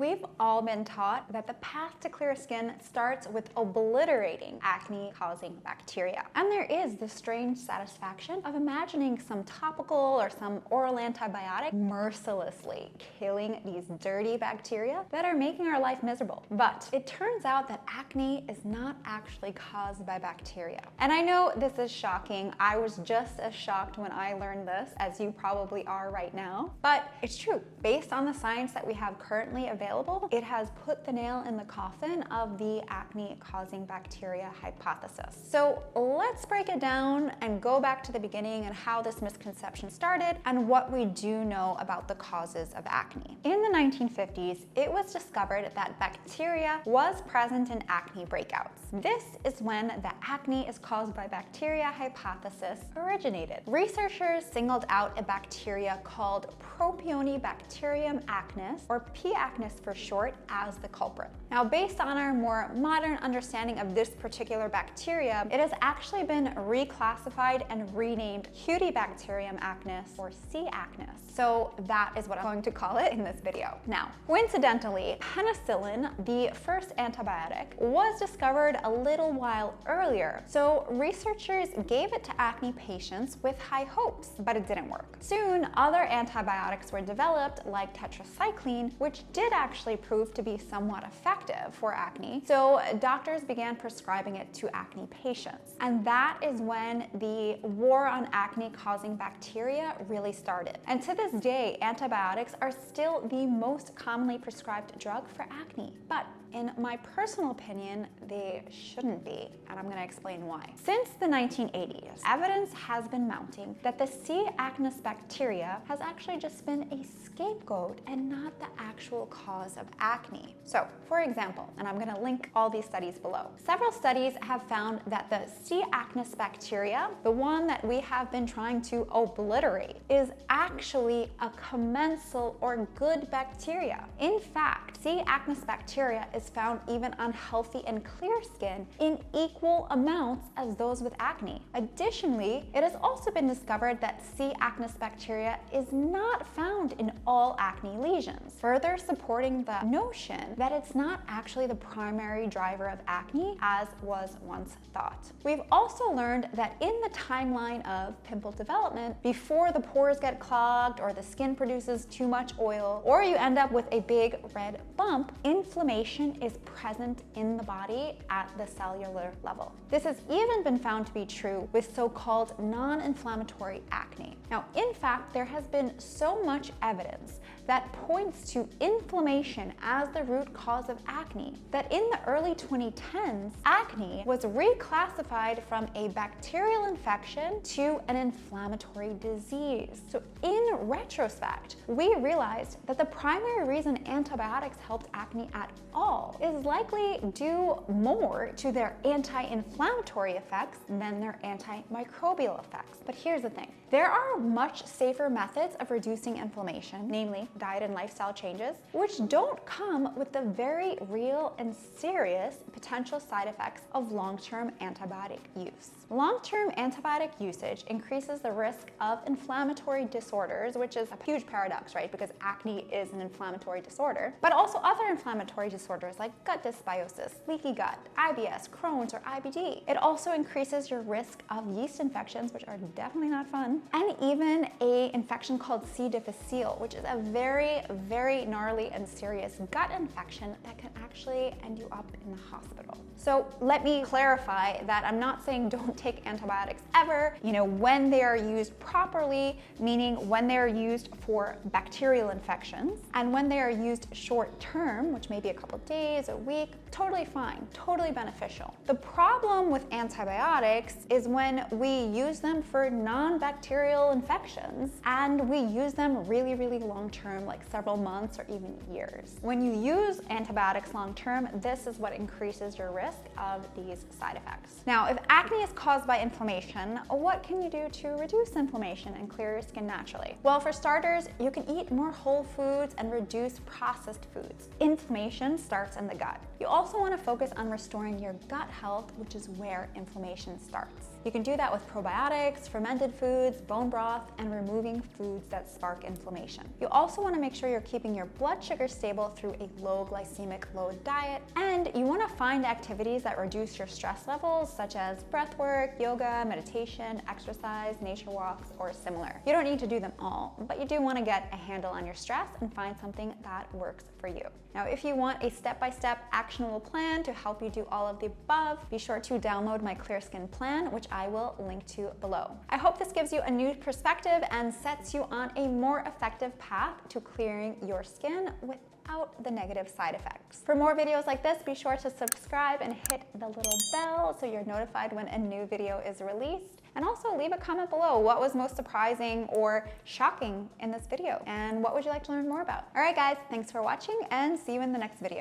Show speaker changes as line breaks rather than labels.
We've all been taught that the path to clear skin starts with obliterating acne-causing bacteria. And there is this strange satisfaction of imagining some topical or some oral antibiotic mercilessly killing these dirty bacteria that are making our life miserable. But it turns out that acne is not actually caused by bacteria. And I know this is shocking. I was just as shocked when I learned this as you probably are right now. But it's true. Based on the science that we have currently available, it has put the nail in the coffin of the acne-causing bacteria hypothesis. So let's break it down and go back to the beginning and how this misconception started and what we do know about the causes of acne. In the 1950s, it was discovered that bacteria was present in acne breakouts. This is when the acne is caused by bacteria hypothesis originated. Researchers singled out a bacteria called Propionibacterium acnes, or P. acnes for short, as the culprit. Now, based on our more modern understanding of this particular bacteria, it has actually been reclassified and renamed Cutibacterium acnes, or C. acnes. So that is what I'm going to call it in this video. Now, coincidentally, penicillin, the first antibiotic, was discovered a little while earlier. So researchers gave it to acne patients with high hopes, but it didn't work. Soon, other antibiotics were developed, like tetracycline, which did actually prove to be somewhat effective for acne. So doctors began prescribing it to acne patients. And that is when the war on acne-causing bacteria really started. And to this day, antibiotics are still the most commonly prescribed drug for acne. But in my personal opinion, they shouldn't be, and I'm going to explain why. Since the 1980s, evidence has been mounting that the C. acnes bacteria has actually just been a scapegoat and not the actual cause of acne. So, for example, and I'm going to link all these studies below, several studies have found that the C. acnes bacteria, the one that we have been trying to obliterate, is actually a commensal or good bacteria. In fact, C. acnes bacteria is found even on healthy and clear skin in equal amounts as those with acne. Additionally, it has also been discovered that C. acnes bacteria is not found in all acne lesions, further supporting the notion that it's not actually the primary driver of acne as was once thought. We've also learned that in the timeline of pimple development, before the pores get clogged or the skin produces too much oil, or you end up with a big red bump, inflammation is present in the body at the cellular level. This has even been found to be true with so-called non-inflammatory acne. Now, in fact, there has been so much evidence that points to inflammation as the root cause of acne that in the early 2010s, acne was reclassified from a bacterial infection to an inflammatory disease. So in retrospect, we realized that the primary reason antibiotics helped acne at all is likely due more to their anti-inflammatory effects than their antimicrobial effects. But here's the thing. There are much safer methods of reducing inflammation, namely diet and lifestyle changes, which don't come with the very real and serious potential side effects of long-term antibiotic use. Long-term antibiotic usage increases the risk of inflammatory disorders, which is a huge paradox, right? Because acne is an inflammatory disorder, but also other inflammatory disorders like gut dysbiosis, leaky gut, IBS, Crohn's, or IBD. It also increases your risk of yeast infections, which are definitely not fun, and even an infection called C. difficile, which is a very, very gnarly and serious gut infection that can actually end you up in the hospital. So let me clarify that I'm not saying don't take antibiotics ever, when they are used properly, meaning when they are used for bacterial infections, and when they are used short term, which may be a couple days, a week, totally fine, totally beneficial. The problem with antibiotics is when we use them for non-bacterial infections and we use them really, really long term, like several months or even years. When you use antibiotics long term, this is what increases your risk of these side effects. Now, if acne is caused by inflammation, what can you do to reduce inflammation and clear your skin naturally? Well, for starters, you can eat more whole foods and reduce processed foods. Inflammation starts in the gut. You also want to focus on restoring your gut health, which is where inflammation starts. You can do that with probiotics, fermented foods, bone broth, and removing foods that spark inflammation. You also want to make sure you're keeping your blood sugar stable through a low glycemic load diet, and you want to find activities that reduce your stress levels, such as breath work, yoga, meditation, exercise, nature walks, or similar. You don't need to do them all, but you do want to get a handle on your stress and find something that works for you. Now, if you want a step-by-step actionable plan to help you do all of the above, be sure to download my Clear Skin Plan, which I will link to below. I hope this gives you a new perspective and sets you on a more effective path to clearing your skin without the negative side effects. For more videos like this, be sure to subscribe and hit the little bell so you're notified when a new video is released. And also leave a comment below what was most surprising or shocking in this video, and what would you like to learn more about? All right guys, thanks for watching, and see you in the next video.